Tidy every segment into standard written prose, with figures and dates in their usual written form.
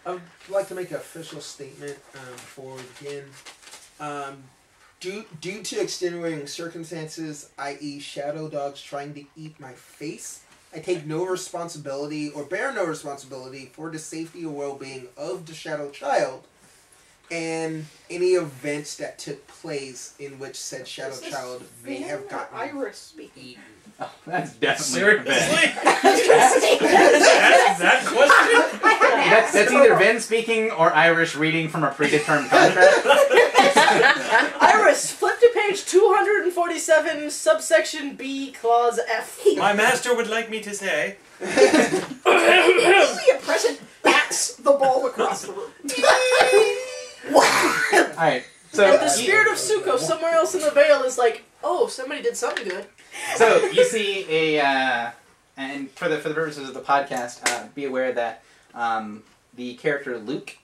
I'd like to make an official statement before we begin. Due to extenuating circumstances, i.e. shadow dogs trying to eat my face, I take no responsibility or bear no responsibility for the safety or well-being of the shadow child and any events that took place in which said shadow child may have gotten Iris eaten. Oh, that's definitely Seriously? that question? That's either Vin speaking or Irish reading from a predetermined contract. Iris, flip to page 247, subsection B, clause F. My master would like me to say... See a present bats the ball across the room. Alright, so... And the spirit of Suko somewhere else in the veil is like, oh, somebody did something good. So, you see and for the purposes of the podcast, be aware that the character Luke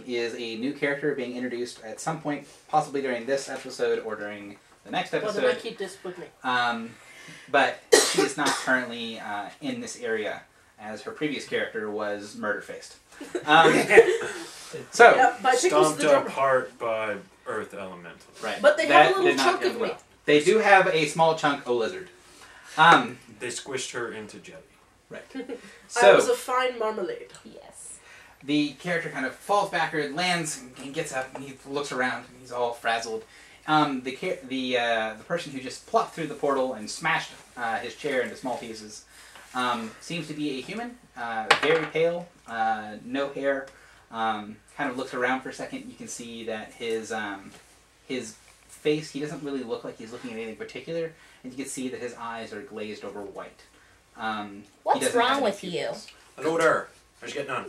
is a new character being introduced at some point, possibly during this episode or during the next episode. Well, then I keep this with me. But she is not currently in this area, as her previous character was murder-faced. Stomped apart by Earth Elemental. Right. But they have a little chunk of meat. They do have a small chunk of lizard. They squished her into jelly. Right. I was a fine marmalade. Yes. The character kind of falls backward, lands, and gets up, and he looks around, and he's all frazzled. The person who just plopped through the portal and smashed his chair into small pieces seems to be a human, very pale, no hair. Kind of looks around for a second. You can see that his face, he doesn't really look like he's looking at anything particular, and you can see that his eyes are glazed over white. What's wrong with you? Hello there. How's you getting on?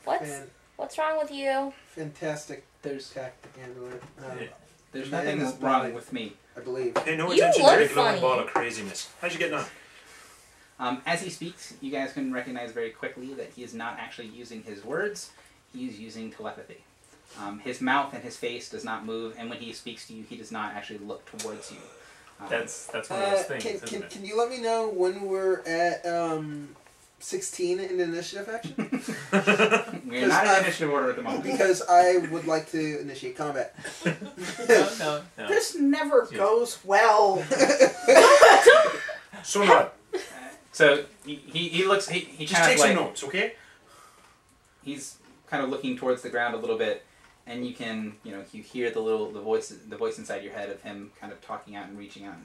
What's wrong with you? Fantastic. There's tactic handler. There's nothing wrong with me, I believe. Pay no You attention look to the glowing funny. ball of craziness. How's you getting on? As he speaks, you guys can recognize very quickly that he is not actually using his words. He's using telepathy. His mouth and his face does not move, and when he speaks to you, he does not actually look towards you. That's one of those things, isn't it? Can you let me know when we're at 16 in the initiative action? We're not in initiative order at the moment. Because I would like to initiate combat. No. This never goes well. So not. So he looks. He Just kind take of some like notes, okay? he's kind of looking towards the ground a little bit, and you can you hear the voice inside your head of him kind of talking out and reaching out,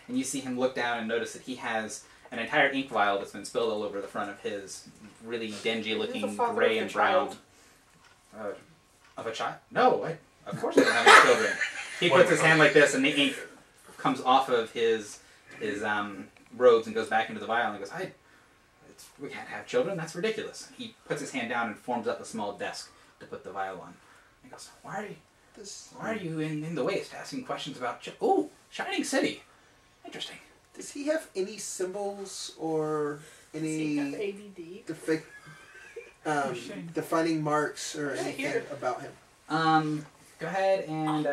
and you see him look down and notice that he has an entire ink vial that's been spilled all over the front of his really dingy looking gray and brown. Of a child? No, of course I don't have any children. He puts his hand like this, and the ink comes off of his robes and goes back into the vial, and he goes, we can't have children, that's ridiculous. He puts his hand down and forms up a small desk to put the vial on. He goes, why are you in the waste asking questions about... Ooh, Shining City. Interesting. Does he have any symbols or any ADD? defining marks or anything about him? Go ahead and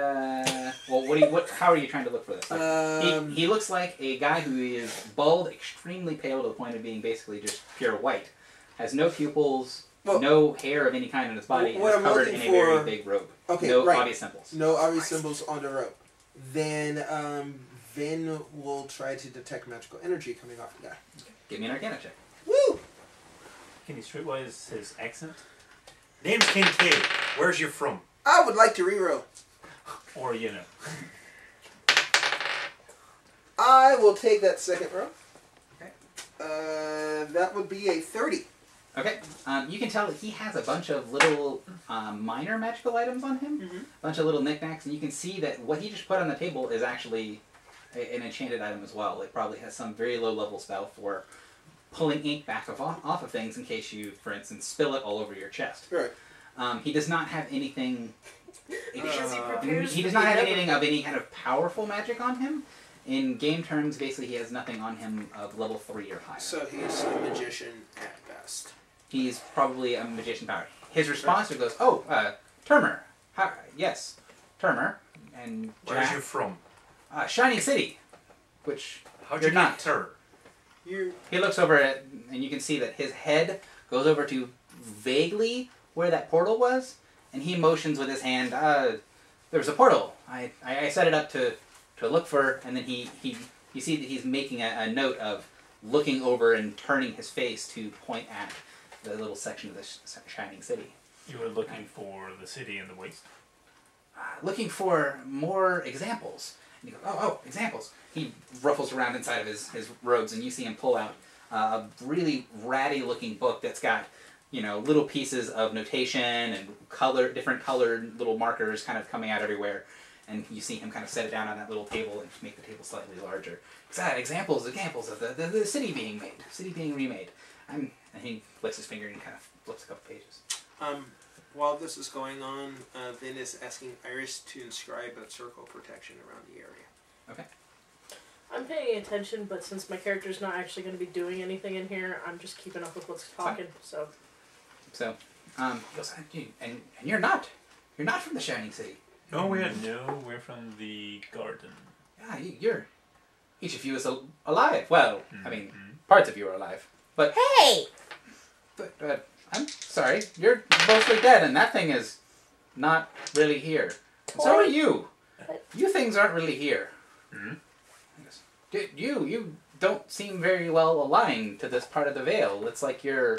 how are you trying to look for this? He looks like a guy who is bald, extremely pale to the point of being basically just pure white. Has no pupils, no hair of any kind on his body, and is covered in a very big robe. Okay, no obvious symbols. No obvious symbols on the robe. Then Vin will try to detect magical energy coming off the guy. Okay. Give me an Arcana check. Woo! Can you streetwise his accent? Name's Kincaid. Where's you from? I would like to reroll. Or, I will take that second row. Okay. That would be a 30. Okay. You can tell that he has a bunch of little minor magical items on him. Mm-hmm. A bunch of little knickknacks, and you can see that what he just put on the table is actually an enchanted item as well. It probably has some very low level spell for pulling ink back off of things in case you, for instance, spill it all over your chest. Right. He does not have anything... He does not have anything of any kind of powerful magic on him. In game terms, basically he has nothing on him of level 3 or higher. So he's a magician at best. He's probably a magician power. His response goes, Termer. Yes, Termer. And Where's you from? Shining City. Which How'd you're you not. get her? He looks over at, and you can see that his head goes over to vaguely where that portal was, and he motions with his hand, there's a portal. I set it up to look for, and then you see that he's making a note of looking over and turning his face to point at the little section of the Shining City. You were looking for the city in the waste? Looking for more examples. And he goes, oh, examples. He ruffles around inside of his robes, and you see him pull out a really ratty-looking book that's got, little pieces of notation and different colored little markers kind of coming out everywhere. And you see him kind of set it down on that little table and make the table slightly larger. Examples of the city being remade. And he flicks his finger and kind of flips a couple pages. While this is going on, Vin is asking Iris to inscribe a circle of protection around the area. Okay. I'm paying attention, but since my character's not actually going to be doing anything in here, I'm just keeping up with what's talking. So, he goes, and you're not from the Shining City. No, we're from the garden. Yeah, each of you is alive. Well, parts of you are alive. But Hey! But I'm sorry, you're mostly dead, and that thing is not really here. And so are you. You things aren't really here. Mm-hmm. You don't seem very well aligned to this part of the veil. It's like you're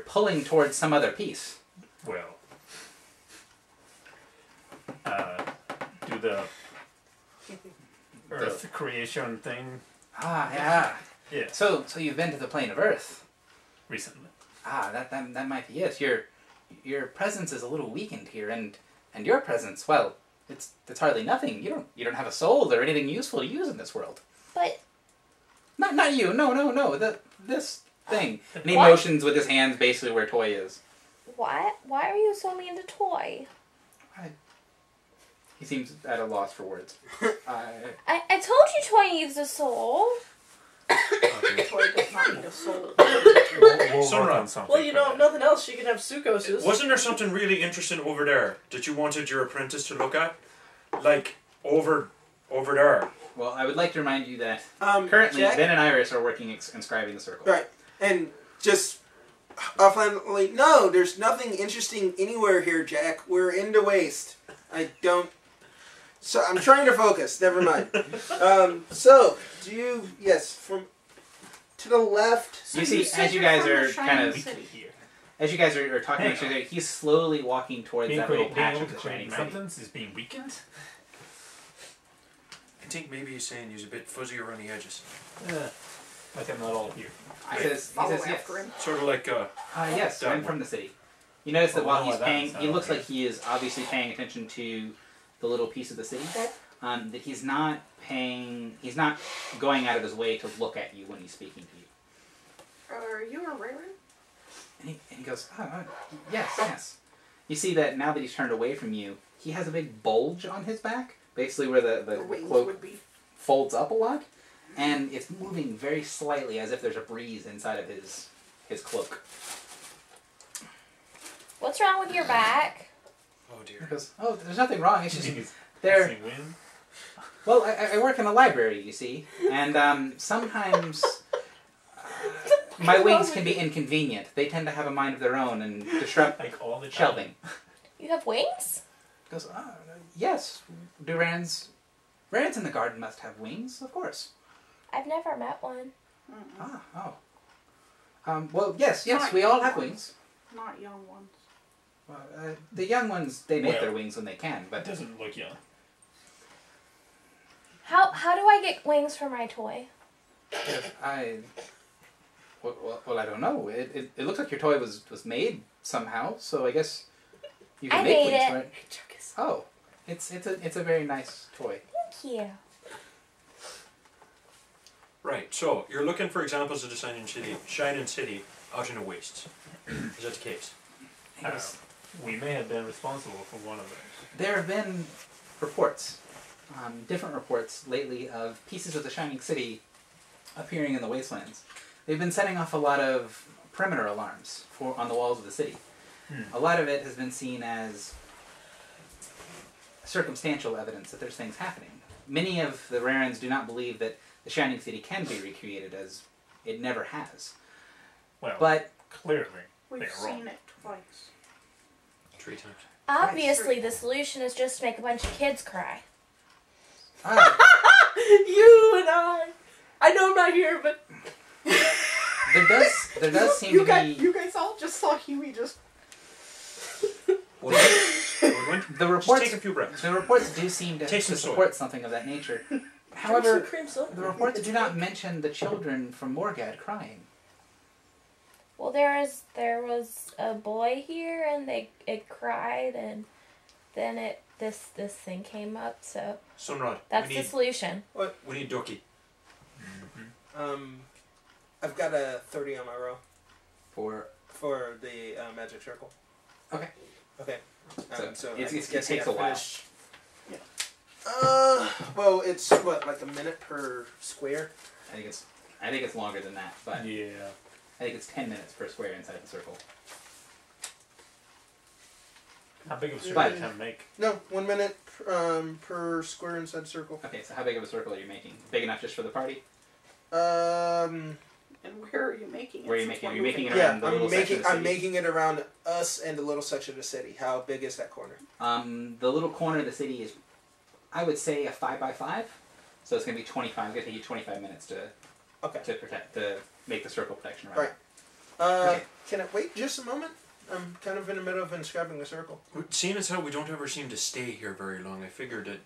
pulling towards some other piece. Well, do the Earth creation thing. Yeah. Yeah. So you've been to the plane of Earth Recently. that might be it. Your presence is a little weakened here, and your presence, well, it's hardly nothing. You don't have a soul or anything useful to use in this world. But Not you. No. This thing. And he What? motions with his hands basically where Toy is. why are you so mean to Toy? He seems at a loss for words. I told you Toy needs a soul. Toy does not need a soul. We'll Sunrise. work on something. Well, if nothing else, she can have Sukoses. Wasn't there something really interesting over there that you wanted your apprentice to look at? Like, over there. Well, I would like to remind you that currently Jack? Ben and Iris are working inscribing the circle. Right, and just offhandedly, no, there's nothing interesting anywhere here, Jack. We're into waste. So I'm trying to focus. Never mind. So do you? Yes, from to the left. You see, as you guys are kind of, Here. as you guys are talking to each other, he's slowly walking towards Being that little being patch able of to the create Shining City. mountains is being weakened. I think maybe he's saying he's a bit fuzzy around the edges. Like I'm not all here. He says yes. Sort of like, Yes, that I'm one. from the city. You notice that Oh, while well, he's that paying, is he how looks it like is. he is obviously paying attention to the little piece of the city. That he's not going out of his way to look at you when he's speaking to you. Are you a Raven? And he goes, yes. You see that now that he's turned away from you, he has a big bulge on his back, basically where the wings cloak would be. folds up a lot, and it's moving very slightly as if there's a breeze inside of his cloak. What's wrong with your back? oh He dear. goes, there's nothing wrong, it's You just, think it's they're... passing wind? Well, I work in a library, you see, and sometimes my wings can be inconvenient. They tend to have a mind of their own and disrupt Like all the time. shelving. You have wings? He goes, yes, do Rans in the garden must have wings, of course. I've never met one. Well, yes, we all have wings. Not young ones. Well, the young ones, they make Well, their wings when they can, It but doesn't look young. How do I get wings for my toy? well, I don't know. It looks like your toy was made somehow, so I guess you can I make made wings it. for it. Oh, it's a very nice toy. Thank you. Right, so you're looking for examples of the Shining City out in the wastes. Is that the case? He goes, We may have been responsible for one of those. there have been reports, different reports lately of pieces of the Shining City appearing in the wastelands. They've been setting off a lot of perimeter alarms on the walls of the city. A lot of it has been seen as circumstantial evidence that there's things happening. Many of the Rarans do not believe that the Shining City can be recreated, as it never has. Well, But Clearly, We've they're wrong. seen it twice. 3 times. Obviously, the solution is just to make a bunch of kids cry. Ah, You and I know I'm not here, but there does seem to be You guys all just saw Huey just. Woodwind? the Just reports. take a few breaths. The reports do seem to Take some support something of that nature. drink some However, cream soda. the reports do not mention the children from Morgad crying. Well, there was a boy here, and it cried, and then this thing came up. So Sunrod, that's we the need, solution. we need Ducky. I've got a 30 on my roll For the magic circle. Okay. Okay. So I it guess I takes gotta a while. finish. Well, it's what, like a minute per square? I think it's longer than that, but Yeah. I think it's 10 minutes per square inside the circle. How big of a circle But- can I make? No, 1 minute per square inside circle. Okay, so how big of a circle are you making? Big enough just for the party? And where are you making it? Where are you since making it? we're Are you making moving it Yeah, around the little section of the I'm city? making it around us and the little section of the city. How big is that corner? The little corner of the city is, I would say, a 5x5. So it's going to be 25. It's going to take you 25 minutes to make the circle protection around. Right. Okay. Can I wait just a moment? I'm kind of in the middle of inscribing the circle. Seeing as how we don't ever seem to stay here very long, I figured that,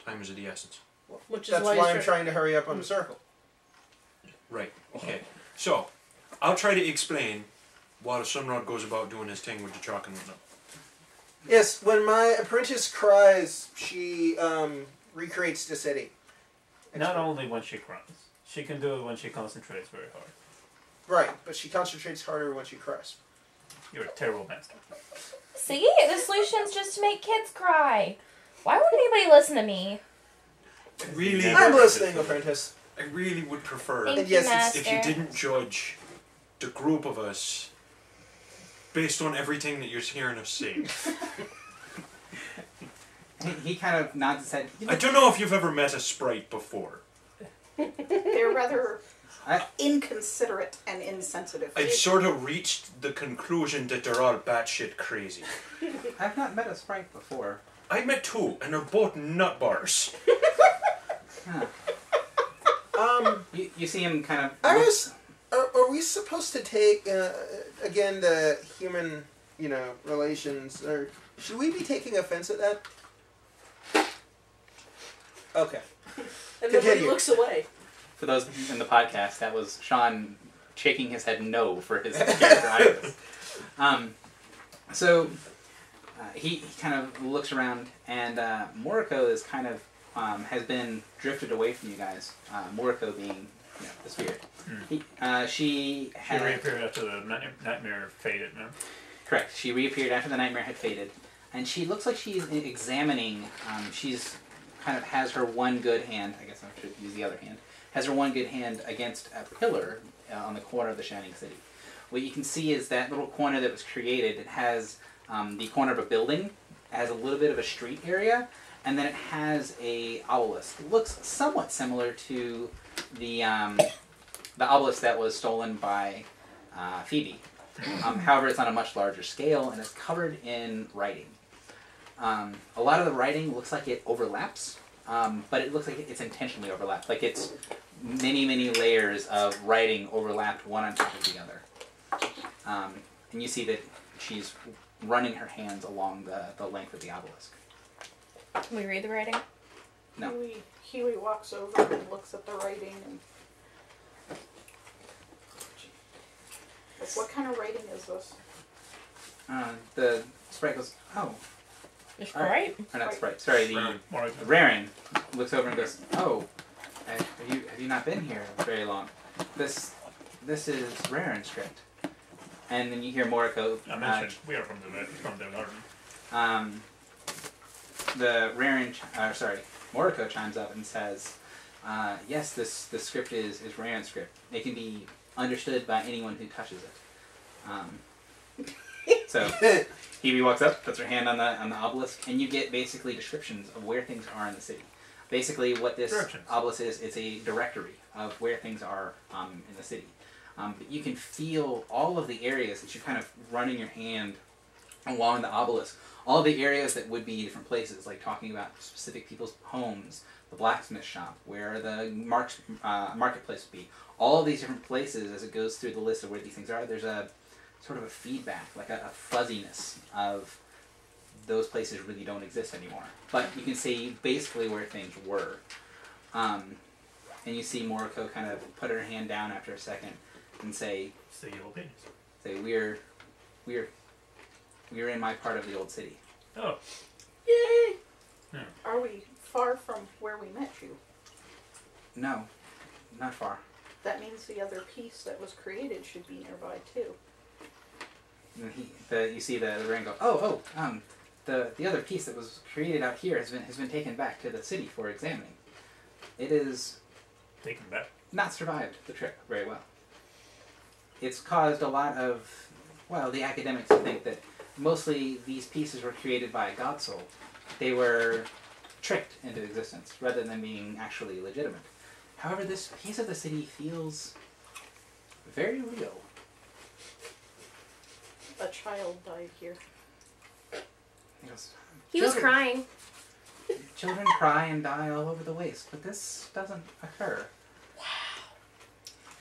time is of the essence. Which is That's why why he's I'm trying to hurry up on the circle. Right, okay. So, I'll try to explain while Sunrod goes about doing his thing with the chalk and whatnot. Yes, when my apprentice cries, she recreates the city. Not only when she cries. She can do it when she concentrates very hard. Right, but she concentrates harder when she cries. You're a terrible master. See, the solution's just to make kids cry. Why wouldn't anybody listen to me? Really, I'm listening, apprentice. I really would prefer Thank And you, yes, if Master. you didn't judge the group of us based on everything that you're hearing us say. He kind of nods his head. I don't know if you've ever met a sprite before. They're rather I- inconsiderate and insensitive. I've sort of reached the conclusion that they're all batshit crazy. I've not met a sprite before. I met 2, and they're both nut bars. Huh. You see him kind of... Are we supposed to take again the human, relations, or should we be taking offense at that? Okay. And then when he Continue. looks away. For those in the podcast, that was Sean shaking his head no for his character Iris. So he kind of looks around, and Moriko is kind of has been drifted away from you guys. Moriko being the spirit. She reappeared after the nightmare faded, no? Correct. She reappeared after the nightmare had faded, and she looks like she's examining. She's kind of has her one good hand. I guess I should use the other hand. Has her one good hand against a pillar on the corner of the Shining City. What you can see is that little corner that was created. It has the corner of a building. It has a little bit of a street area, and then it has a obelisk. It looks somewhat similar to the obelisk that was stolen by Phoebe. However, it's on a much larger scale, and it's covered in writing. A lot of the writing looks like it overlaps, but it looks like it's intentionally overlapped. Like it's many, many layers of writing overlapped one on top of the other. And you see that she's running her hands along the length of the obelisk. Can we read the writing? No. Huey walks over and looks at the writing and... Like, what kind of writing is this? The sprite goes, oh. It's All right. great. Or not sprite, sorry, the More Raren looks over and goes, oh, have you not been here very long? This is Raren script. And then you hear Moriko. I mentioned we are from the garden. The Raren, Moriko chimes up and says, yes, this script is Raren script. It can be understood by anyone who touches it. So Hebe walks up, puts her hand on the obelisk, and you get basically descriptions of where things are in the city. Basically, what this obelisk is, it's a directory of where things are in the city. But you can feel all of the areas that you're kind of running your hand along the obelisk. All the areas that would be different places, like talking about specific people's homes, the blacksmith shop, where the marketplace would be. All of these different places, as it goes through the list of where these things are, there's a sort of a feedback, like a fuzziness of those places really don't exist anymore. But you can see basically where things were. And you see Moriko kind of put her hand down after a second and say, It's the yellow penis. we're in my part of the old city. Oh. Yay! Yeah. Are we far from where we met you? No, not far. That means the other piece that was created should be nearby too. And you see the Ren go, the other piece that was created out here has been taken back to the city for examining. It is Taken back. not survived the trip very well. It's caused a lot of, the academics to think that mostly these pieces were created by a god soul. They were tricked into existence rather than being actually legitimate. However, this piece of the city feels very real. A child died here. He goes, He was "Children- crying. Children cry and die all over the waste, but this doesn't occur." Wow.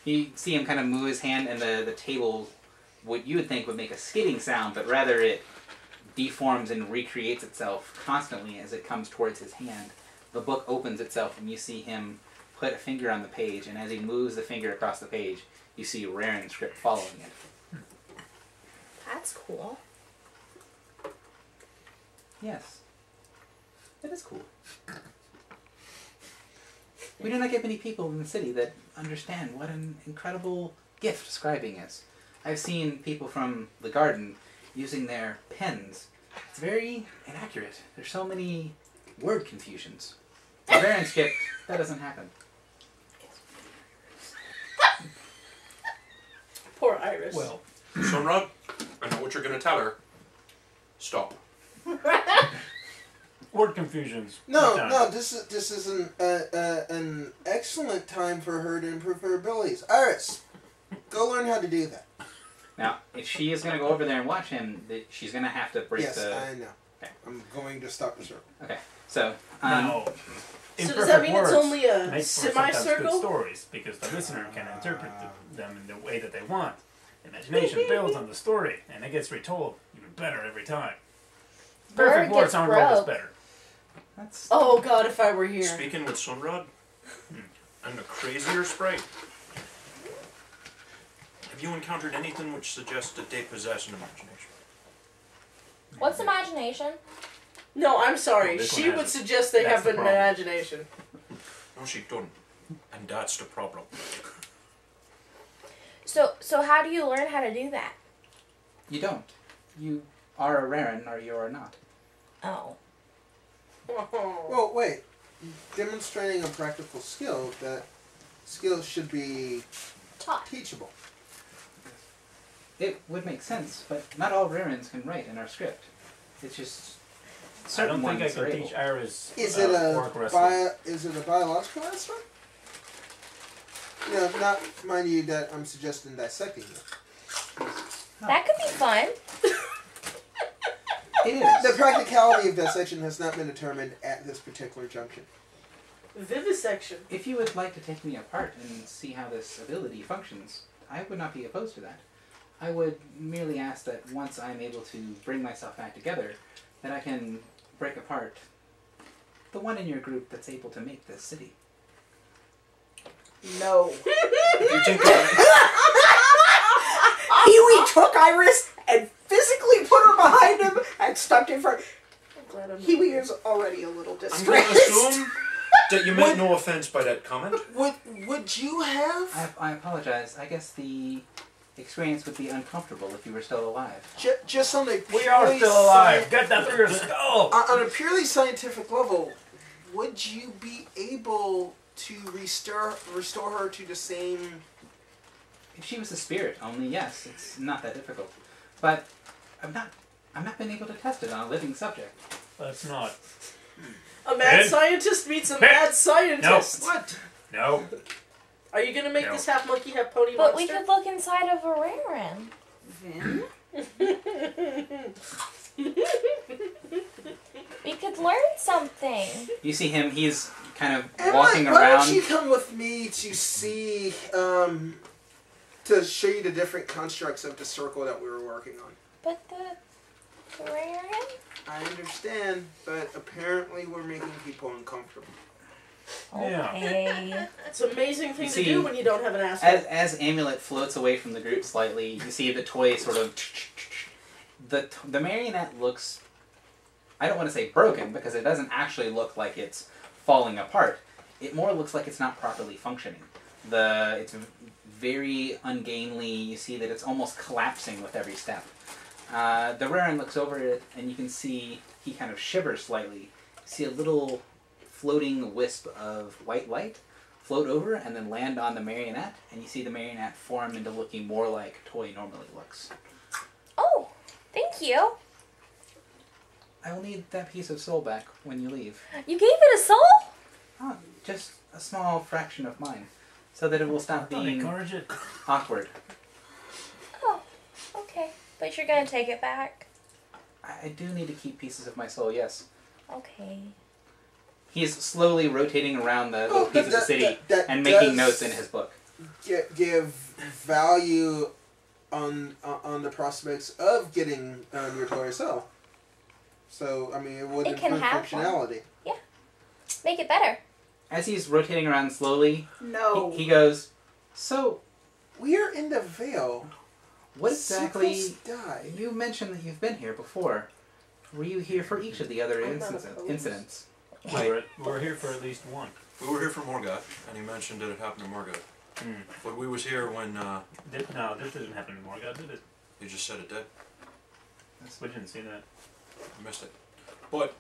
You see him kind of move his hand, and the table, what you would think would make a skidding sound, but rather it deforms and recreates itself constantly as it comes towards his hand. The book opens itself, and you see him put a finger on the page, and as he moves the finger across the page, you see Raren's script following it. That's cool. Yes. It is cool. We do not get many people in the city that understand what an incredible gift scribing is. I've seen people from the garden using their pens. It's very inaccurate. There's so many word confusions. In Baron script, that doesn't happen. Poor Iris. Well, Sunrod, I know what you're going to tell her. Stop. word confusions. No, this is an excellent time for her to improve her abilities. Iris, go learn how to do that. Now, if she is going to go over there and watch him, she's going to have to break Yes, the... I know. Okay. I'm going to stop the circle. Okay, so... Now, So does imperfect that mean it's words only a make for sometimes good semicircle? stories because the listener can interpret them in the way that they want. Imagination builds on the story, and it gets retold even better every time. Perfect Word words gets aren't always broke. better. That's... Oh god, if I were here. Speaking with Sunrod, I'm a crazier sprite. Have you encountered anything which suggests that they possess an imagination? What's imagination? No, I'm sorry. Oh, this She one would has it. suggest they That's have the an problem. imagination. No, she don't. And that's the problem. So how do you learn how to do that? You don't. You are a Raren, or you are not. Oh. Well, wait. Demonstrating a practical skill, that skill should be Taught. teachable. It would make sense, but not all Rarens can write in our script. It's just I certain don't think I ones can are teach able. Iris Is it orc wrestling. is it a biological aspect? You know, not mind you that I'm suggesting dissecting it. That could be fun. It is. The practicality of dissection has not been determined at this particular junction. Vivisection. If you would like to take me apart and see how this ability functions, I would not be opposed to that. I would merely ask that once I'm able to bring myself back together, that I can break apart the one in your group that's able to make this city. No. If you think about it, Huey took Iris and physically put her behind him and stuck in front. I'm glad I'm Huey is already a little I'm going to distressed. assume that you meant no offense by that comment. Would you have I apologize. I guess the experience would be uncomfortable if you were still alive. just on a We are purely still alive. Get that through your skull. on a purely scientific level, would you be able to restore her to the same? If she was a spirit, only yes, it's not that difficult. But I've not been able to test it on a living subject. Let's not. A mad Ben? scientist meets a Ben? mad scientist. No. What? No. Are you gonna make No. this half monkey, half pony But we monster? could look inside of a Rarin. Vin? We could learn something. You see him, he's kind of Emma, walking why around. don't you come with me to see, to show you the different constructs of the circle that we were working on? But the Rarin? I understand, but apparently we're making people uncomfortable. Yeah. Okay. It's an amazing thing You to see, do when you don't have an asshole. As Amulet floats away from the group slightly, you see the toy sort of... The marionette looks... I don't want to say broken, because it doesn't actually look like it's falling apart. It more looks like it's not properly functioning. It's very ungainly. You see that it's almost collapsing with every step. The Rarin looks over it, and you can see he kind of shivers slightly. You see a little floating wisp of white light float over and then land on the marionette, and you see the marionette form into looking more like a toy normally looks. Oh, thank you. I will need that piece of soul back when you leave. You gave it a soul? Oh, just a small fraction of mine, so that it will stop Don't being encourage it. awkward. Oh, okay. But you're gonna take it back? I do need to keep pieces of my soul, yes. Okay. He's slowly rotating around the little pieces of the city that and making does notes in his book. Give value on the prospects of getting your toy cell. So, I mean, it would It can improve have functionality. Make it better. As he's rotating around slowly, No. he goes, "So, We're in the Vale. what exactly... Sickles die. You mentioned that you've been here before. Were you here for each of the other I'm not incidents? We're here for at least one. We were here for Morgoth, and he mentioned that it happened to Morgoth. Hmm. But we was here when No, this didn't happen to Morgoth, did it? he just said it did. We didn't see that. I missed it. But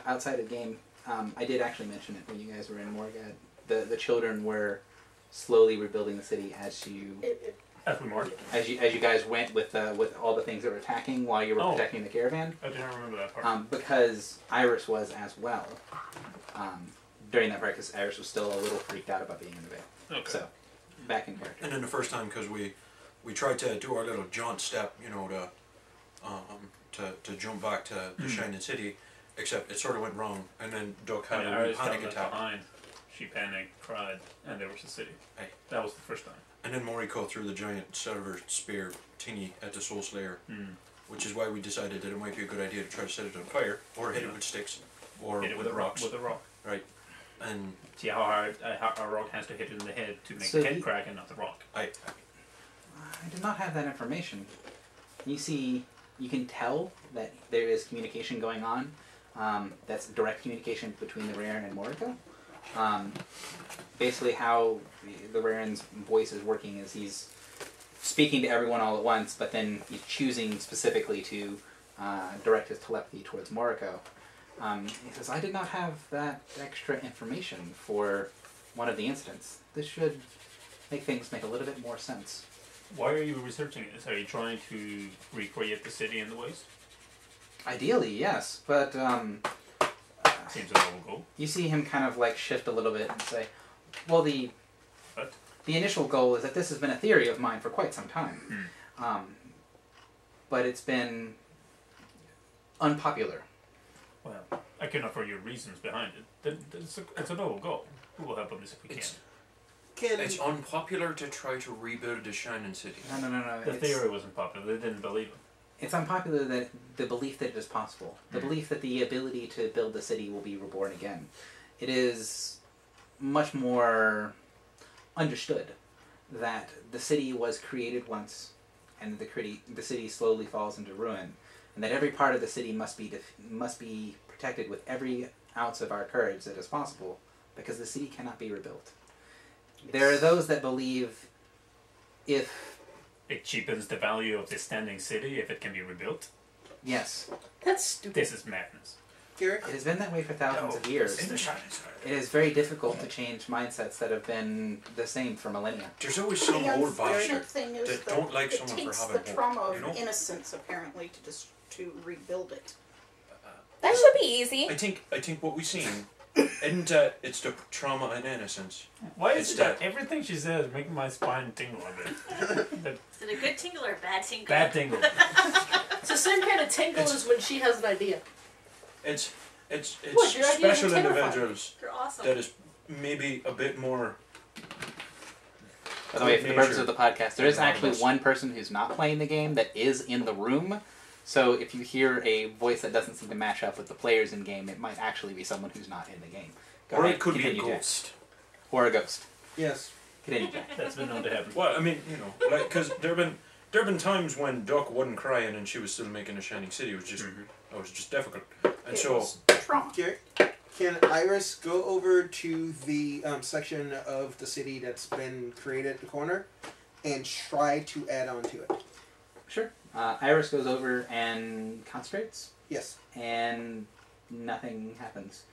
Outside of game, I did actually mention it when you guys were in Morgad. The children were slowly rebuilding the city as you As we marked. as you guys went with all the things that were attacking while you were Oh. protecting the caravan. I didn't remember that part. Because Iris was as well. During that part, because Iris was still a little freaked out about being in the Vale. Okay. So, back in character. and then the first time, because we tried to do our little jaunt step, you know, to jump back to the Shining City, except it sort of went wrong, and then Duck had I a wee was panic coming up attack, behind. She panicked, cried, and there was the city. Hey. That was the first time. and then Moriko threw the giant silver spear thingy at the Soul Slayer, Hmm. which is why we decided that it might be a good idea to try to set it on fire, or hit it with sticks, or Hit it with with a rock. rocks. With a rock. Right. And See how hard a rock has to hit it in the head to make So the head he- crack and not the rock. I did not have that information. You see, you can tell that there is communication going on. That's direct communication between the Rarin and Morika. Basically, how the Rarin's voice is working is he's speaking to everyone all at once, but then he's choosing specifically to direct his telepathy towards Moriko. He says, "I did not have that extra information for one of the incidents. This should make things make a little bit more sense." Why are you researching this? Are you trying to recreate the city in the waste? Ideally, yes, but Seems a noble goal. you see him kind of like shift a little bit and say, "Well, the initial goal is that this has been a theory of mine for quite some time, but it's been unpopular." Well, I can offer you reasons behind it. It's a noble goal. We will help on this if we can. it's unpopular to try to rebuild the Shining City. No. The theory wasn't popular. They didn't believe it. It's unpopular that the belief that it is possible, the belief that the ability to build the city will be reborn again. It is much more understood that the city was created once, and the city slowly falls into ruin, and that every part of the city must be protected with every ounce of our courage that is possible, because the city cannot be rebuilt. There are those that believe if... It cheapens the value of the standing city if it can be rebuilt. Yes. That's stupid. This is madness. Garrett? It has been that way for thousands of years. In the Shining Star. It is very difficult to change mindsets that have been the same for millennia. There's always some The old bastard unfortunate thing is that that don't like it someone for takes having the hope, trauma of you know? innocence apparently to rebuild it. That should be easy. I think what we've seen it's the trauma and innocence. Why is It's it that that- everything she says is making my spine tingle a bit? The Is it a good tingle or a bad tingle? bad tingle. It's the same kind of tingle as when she has an idea. It's What, your ideas are special terrifying. individuals You're awesome. that is maybe a bit more. By the way, for the purpose of the podcast, there is Anonymous. actually one person who's not playing the game that is in the room. So if you hear a voice that doesn't seem to match up with the players in game, it might actually be someone who's not in the game. Go Or ahead, it could be a continue, Jack. ghost. Or a ghost. Yes. Continue, Jack. That's been known to happen. Well, I mean, you know, like, because there have been times when Duck wasn't crying and she was still making a shining city. It was just difficult. And It so was trauma. Can Iris go over to the section of the city that's been created at the corner and try to add on to it? Sure. Iris goes over and concentrates, Yes. and nothing happens.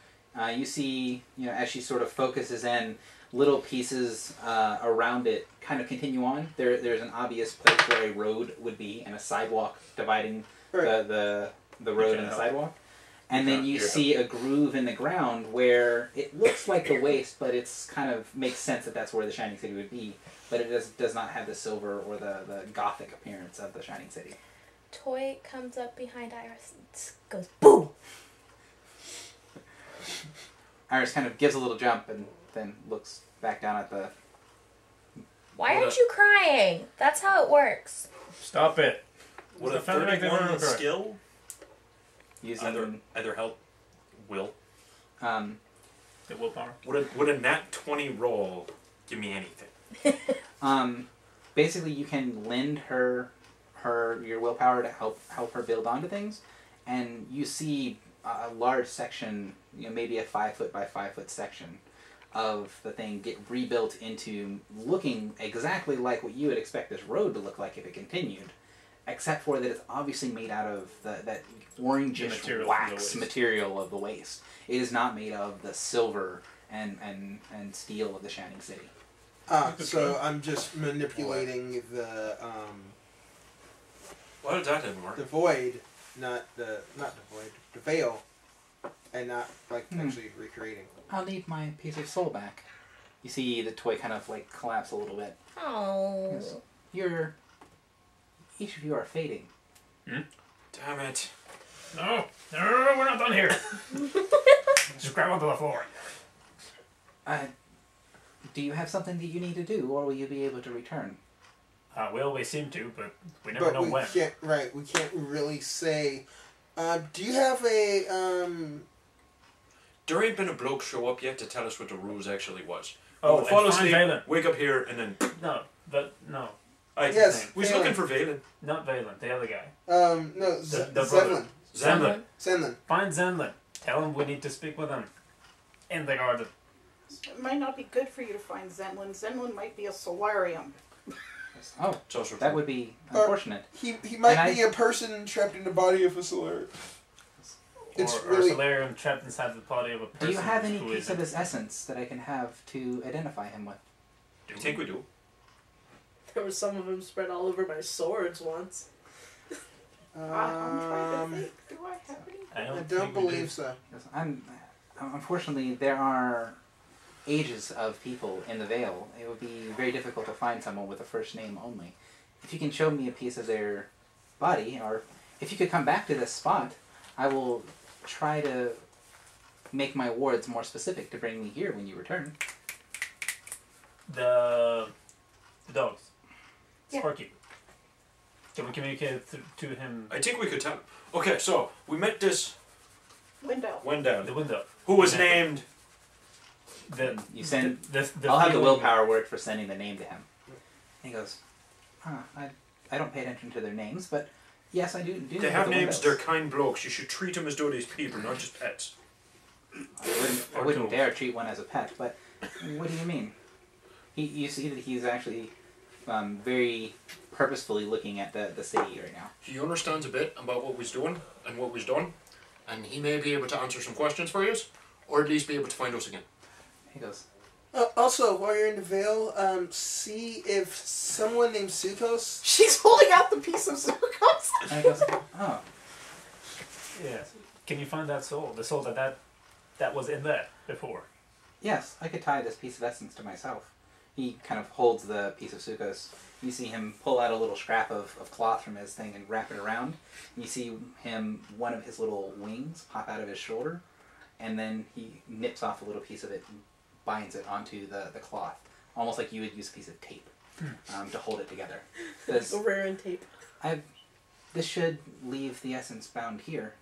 You see, as she sort of focuses in, little pieces around it kind of continue on. There's an obvious place where a road would be and a sidewalk dividing Right. the road and the help. sidewalk. And then you You see a groove in the ground where it looks like the waste, but it's kind of makes sense that that's where the Shining City would be. But it does not have the silver or the gothic appearance of the Shining City. Toy comes up behind Iris and goes boom. Iris kind of gives a little jump and then looks back down at the... Why Well, aren't you crying? That's how it works. Stop it. Would Does a it sound like they 31 were with correct? skill using... either help Will? Um, The willpower. Would a nat 20 roll give me anything? basically, you can lend her your willpower to help her build onto things, and you see a large section, maybe a 5 foot by 5 foot section of the thing get rebuilt into looking exactly like what you would expect this road to look like if it continued, except for that it's obviously made out of that orangish material from the wax waste. material of the waste. It is not made of the silver and steel of the Shining City. So I'm just manipulating the well, that didn't work. the void, not the void, the veil, and not actually recreating. I'll need my piece of soul back. You see the toy kind of collapse a little bit. Oh. Yes. Each of you are fading. Damn it. No, we're not done here. Just grab onto the floor. Do you have something that you need to do, or will you be able to return? We always seem to, but we never know when. We can't really say. Do you have a There ain't been a bloke show up yet to tell us what the rules actually was. Oh, We'll fall and find asleep, Valen. wake up here, and then... No, Yes. We was looking for Valen. not Valen, the other guy. no The Zenlin. Zenlin. Zenlin. Find Zenlin. Tell him we need to speak with him. In the garden. It might not be good for you to find Zenlin. Zenlin might be a solarium. Oh, It's also that would be unfortunate. He might And be a person trapped in the body of a solarium. It's or really- a solarium trapped inside the body of a person. Do you have any who piece isn't. of his essence that I can have to identify him with? I think we do. There was some of them spread all over my swords once. I'm trying to think. Do I have any? I I don't, don't think we do. believe so. Unfortunately, there are ages of people in the Vale. It would be very difficult to find someone with a first name only. If you can show me a piece of their body, or if you could come back to this spot, I will try to make my wards more specific to bring me here when you return. The dogs. Yeah. Sparky. Can we communicate to him I think we could tell. Okay, so we met this Window. Wendell, the window? who was named... You send. The I'll have the feeling- willpower work for sending the name to him. And he goes, I don't pay attention to their names, but yes, I do. They know have the names, windows. they're kind blokes. You should treat them as though they're people, not just pets. I Or wouldn't two. dare treat one as a pet, but what do you mean? You see that he's actually very purposefully looking at the city right now. He understands a bit about what we's doing and what we's done, and he may be able to answer some questions for you, or at least be able to find us again. He goes, Also, while you're in the Vale, see if someone named Sukos. She's holding out the piece of Zircons. and he goes, oh, Yes. Can you find that soul? The soul that that was in there before. Yes, I could tie this piece of essence to myself. He kind of holds the piece of sucrose. You see him pull out a little scrap of cloth from his thing and wrap it around. You see him, one of his little wings pop out of his shoulder, and then he nips off a little piece of it and binds it onto the cloth, almost like you would use a piece of tape to hold it together. Rare tape. This should leave the essence bound here,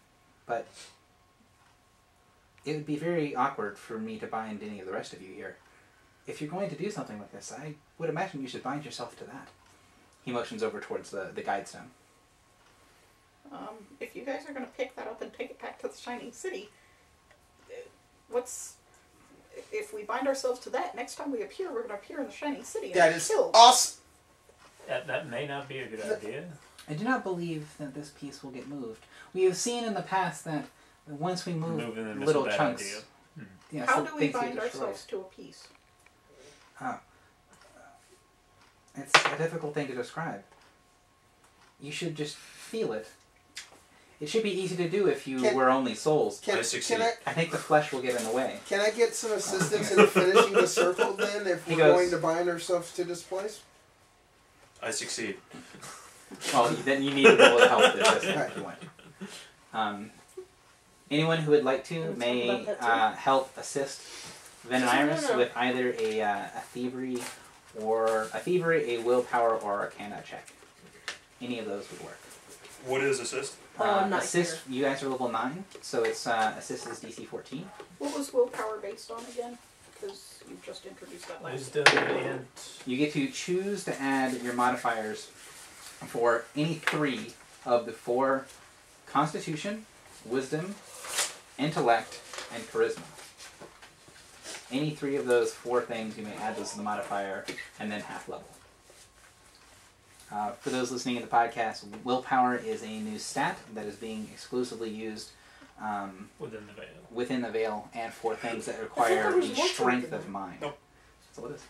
but it would be very awkward for me to bind any of the rest of you here. If you're going to do something like this, I would imagine you should bind yourself to that. He motions over towards the guide stone. If you guys are going to pick that up and take it back to the Shining City, if we bind ourselves to that, next time we appear, we're going to appear in the Shining City. That is killed. awesome. That may not be a good idea. I do not believe that this piece will get moved. We have seen in the past that once we move little chunks... Idea. Yeah, How so do we things get bind destroyed. ourselves to a piece? It's a difficult thing to describe. You should just feel it. It should be easy to do if you were only souls. I succeed. I think the flesh will get in the way. Can I get some assistance in finishing the circle then if we're going to bind ourselves to this place? I succeed. Well, then you need to be able to help this if you want. Anyone who would like to may help assist Ven and Iris with either a thievery, a willpower, or arcana check. Any of those would work. What is assist? Not assist, here. you guys are level 9, so it's assist is DC 14. What was willpower based on again? Because you just introduced that last Wisdom and... You get to choose to add your modifiers for any 3 of the 4 Constitution, Wisdom, Intellect, and Charisma. Any 3 of those 4 things, you may add those to the modifier, and then half level. For those listening to the podcast, willpower is a new stat that is being exclusively used within the veil, and for things that require the strength of mind. Nope. That's all it is.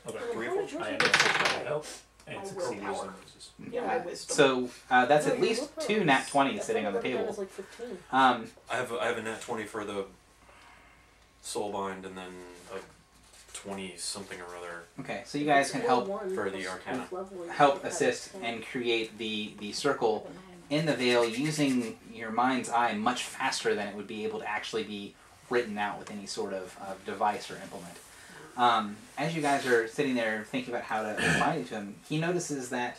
Okay. Three How did yours I am get so high? help and My succeed. willpower. Mm. Yeah, my wisdom. So that's No, at your least willpower 2 was- nat 20s I sitting on the thought that table. was like 15. I have a nat 20 for the soul bind, and then a 20 something or other. Okay, so you guys can help for the arcana. assist and create the circle in the veil using your mind's eye much faster than it would be able to actually be written out with any sort of device or implement. As you guys are sitting there thinking about how to bind it to him, he notices that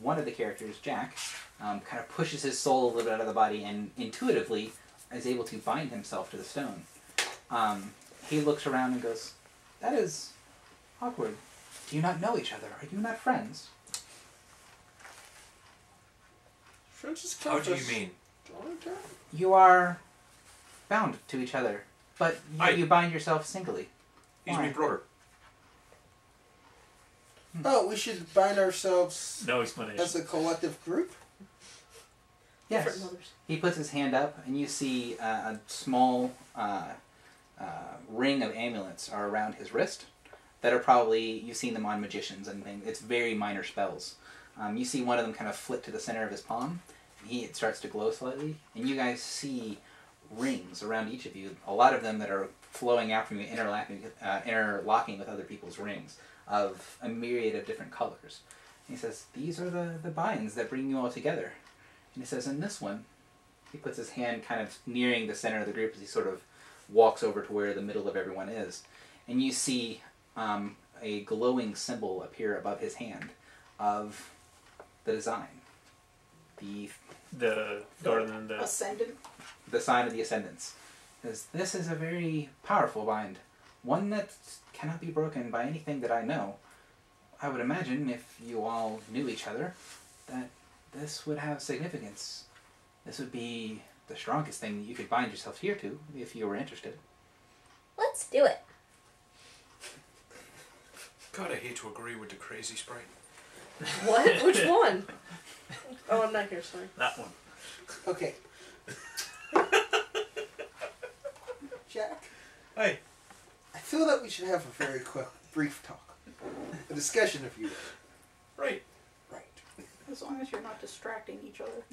one of the characters, Jack, kind of pushes his soul a little bit out of the body and intuitively is able to bind himself to the stone. He looks around and goes, "That is awkward. Do you not know each other? Are you not friends?" How do you mean? You are bound to each other, but you bind yourself singly. He's Why? my brother. Oh, we should bind ourselves No explanation. as a collective group? Yes. Different mothers. He puts his hand up, and you see a small ring of amulets are around his wrist that are probably, you've seen them on magicians and things. It's very minor spells. You see one of them kind of flip to the center of his palm, and it starts to glow slightly, and you guys see rings around each of you, a lot of them that are flowing out from you, interlocking with other people's rings of a myriad of different colors. And he says, "These are the binds that bring you all together." And he says, "And this one," he puts his hand kind of nearing the center of the group as he sort of walks over to where the middle of everyone is. And you see a glowing symbol appear above his hand of the design. The garden, the Ascendant. The sign of the Ascendants. Says, "This is a very powerful bind. One that cannot be broken by anything that I know. I would imagine if you all knew each other, that this would have significance. This would be the strongest thing that you could bind yourself here to, if you were interested." Let's do it. God, I hate to agree with the crazy sprite. What? Which one? Oh, I'm not here, sorry. that one. Okay. Jack? Hey. I feel that we should have a very brief talk. A discussion, if you will. Right. Right. As long as you're not distracting each other.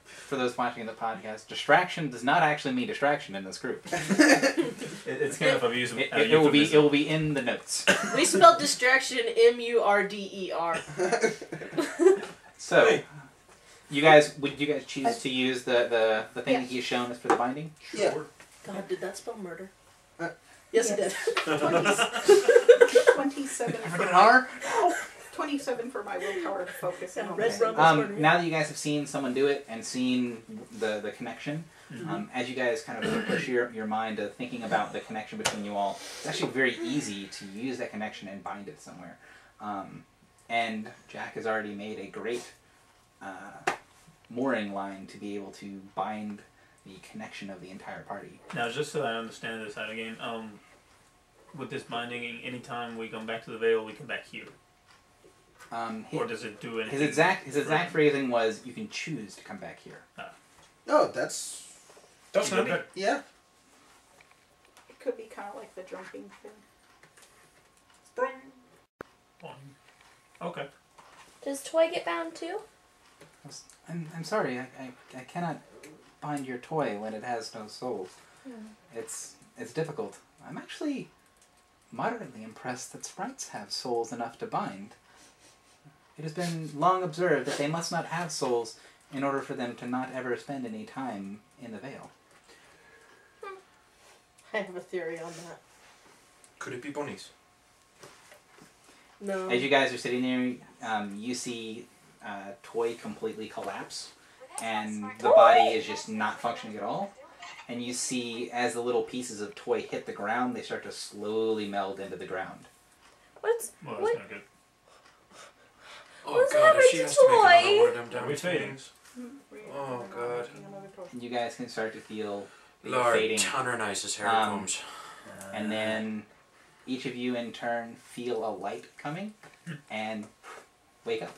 For for those watching the podcast, distraction does not actually mean distraction in this group. It's kind of a use. It will be in the notes. We spelled distraction M-U-R-D-E-R. So, you guys choose to use the thing that he's shown us for the binding? Yeah. God, did that spell murder? Uh, yes, it did. 27 I for forget an my, R? 27 for my willpower to focus. Yeah, on red things. rum. Now that you guys have seen someone do it and seen the connection, as you guys kind of push your mind to thinking about the connection between you all, it's actually very easy to use that connection and bind it somewhere. And Jack has already made a great mooring line to be able to bind the connection of the entire party. Now, just so I understand this out of game, with this binding, anytime we come back to the Vale, we come back here. Or does it do anything? His exact phrasing was, "You can choose to come back here." Oh, that's Not good. yeah. It could be kind of like the jumping thing. Okay. Does Toy get bound too? I'm sorry, I cannot bind your toy when it has no souls. It's difficult. I'm actually moderately impressed that sprites have souls enough to bind. It has been long observed that they must not have souls in order for them to not ever spend any time in the Vale. I have a theory on that. Could it be bunnies? No. As you guys are sitting there, you see Toy completely collapse, and the body is just not functioning at all. And you see, as the little pieces of Toy hit the ground, they start to slowly meld into the ground. Well, that's not good. Oh What's god, happening if she to has to make another Toy? one of them Are damn we fading? things. Oh god. You guys can start to feel the Lord, fading. Tannernizes here it Um, comes. And then each of you in turn feel a light coming and wake up.